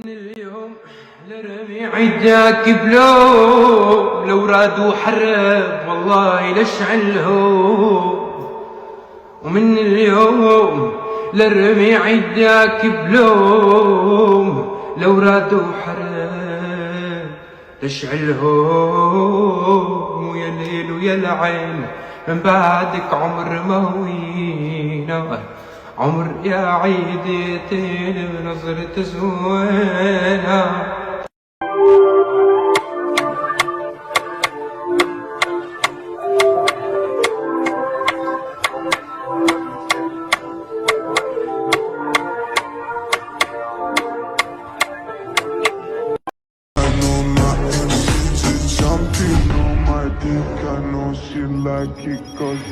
اليوم لرمي عداك بلوم لو رادوا حرب والله لشعلهم. ومن اليوم لرمي عداك بلوم لو رادوا حرب لشعلهم. ويا ليل ويا العين من بعدك عمر ما وينا، عمر يا عيدتين بنظرة زوينة. I know she like it 'cause